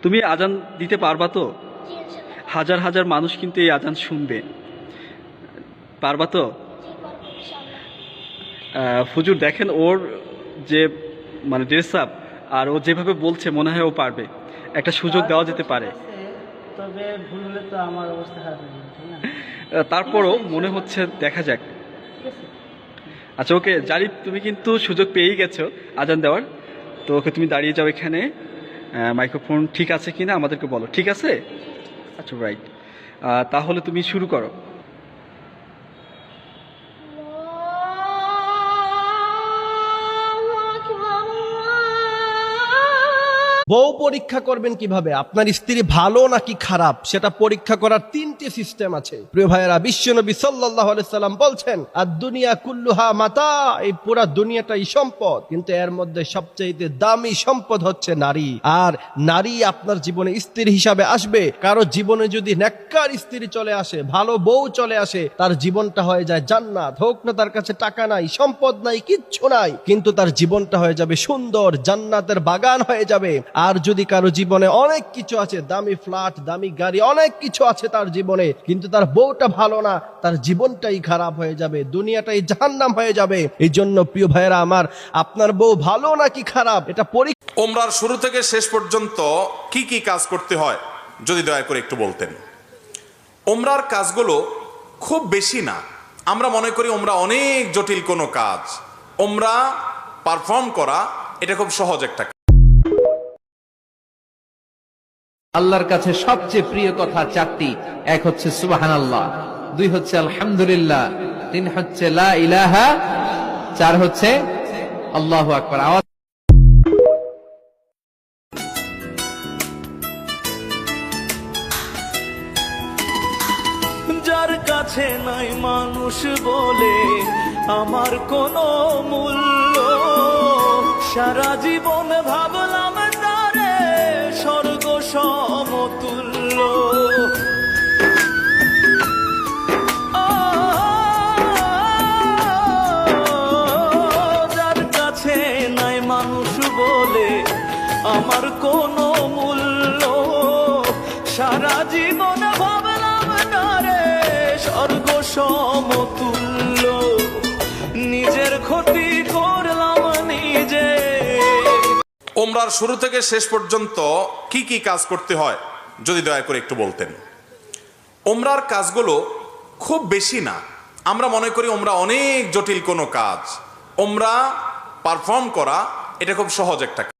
তুমি আজান দিতে পারবা তো? জি ইনশাআল্লাহ। হাজার হাজার মানুষ কিন্তু এই আজান শুনবে, পারবা তো? জি পারবো ইনশাআল্লাহ। হুজুর দেখেন ওর যে মানে ড্রেস আপ আর ও যেভাবে বলছে মনে হয় ও পারবে, একটা সুযোগ দেওয়া যেতে পারে। তবে ভুল হলে তো আমার অবস্থা খারাপ হয়ে যাবে, তাই না? তারপরও মনে হচ্ছে দেখা যাক। ঠিক আছে। আচ্ছা ওকে জারিফ, তুমি কিন্তু সুযোগ পেয়েই গেছো আজান দেওয়ার, তো ওকে তুমি দাঁড়িয়ে যাও এখানে। মাইক্রোফোন ঠিক আছে কিনা আমাদেরকে বলো, ঠিক আছে? আচ্ছা রাইট, তাহলে তুমি শুরু করো। আল্লাহু আকবার। বউ পরীক্ষা করবেন কিভাবে আপনার স্ত্রী ভালো নাকি খারাপ সেটা পরীক্ষা করার তিনটি সিস্টেম আছে। প্রিয় ভাইয়েরা, বিশ্বনবী সাল্লাল্লাহু আলাইহি সাল্লাম বলছেন আর দুনিয়া কুল্লুহা মাতা, এই পুরা দুনিয়াটাই সম্পদ, কিন্তু এর মধ্যে সবচেয়ে দামি সম্পদ হচ্ছে নারী। আর নারী আপনার জীবনে স্ত্রী হিসাবে আসবে। কারো জীবনে যদি নেককার স্ত্রী চলে আসে, ভালো বউ চলে আসে, তার জীবনটা হয়ে যায় জান্নাত। হোক না তার কাছে টাকা নাই, সম্পদ নাই, কিচ্ছু নাই, কিন্তু তার জীবনটা হয়ে যাবে সুন্দর, জান্নাতের বাগান হয়ে যাবে। আর যদি কারো জীবনে অনেক কিছু আছে, দামি ফ্ল্যাট, দামি গাড়ি, অনেক কিছু আছে তার জীবনে, কিন্তু তার বউটা ভালো না, তার জীবনটাই খারাপ হয়ে যাবে, দুনিয়াটাই জাহান্নাম হয়ে যাবে। এই জন্য প্রিয় ভাইয়েরা আমার, আপনার বউ ভালো নাকি খারাপ এটা পরীক্ষা। ওমরার শুরু থেকে শেষ পর্যন্ত কি কি কাজ করতে হয় যদি দয়া করে একটু বলতেন। ওমরার কাজগুলো খুব বেশি না, আমরা মনে করি ওমরা অনেক জটিল কোনো কাজ। ওমরা পারফর্ম করা এটা খুব সহজ একটা কাজ। আল্লাহর কাছে সবচেয়ে প্রিয় কথা চারটি। এক হচ্ছে সুবহানাল্লাহ, দুই হচ্ছে আলহামদুলিল্লাহ, তিন হচ্ছে লা ইলাহা, চার হচ্ছে আল্লাহু আকবার। আওয়াজ যার কাছে নাই মানুষ বলে আমার কোনো মূল্য, সারা জীবন ভাবলাম তারে স্বর্গ সমতুল্য। যার কাছে নাই মানুষ বলে আমার কোনো মূল্য, সারা জীবন ভাবলাম তারে স্বর্গ সমতুল্য। নিজের ক্ষতি করলাম নিজে। ওমরার শুরু থেকে শেষ পর্যন্ত কি কি কাজ করতে হয় যদি দয়া করে একটু বলতেন। ওমরার কাজগুলো খুব বেশি না, আমরা মনে করি ওমরা অনেক জটিল কোনো কাজ। ওমরা পারফর্ম করা এটা খুব সহজ একটা কাজ।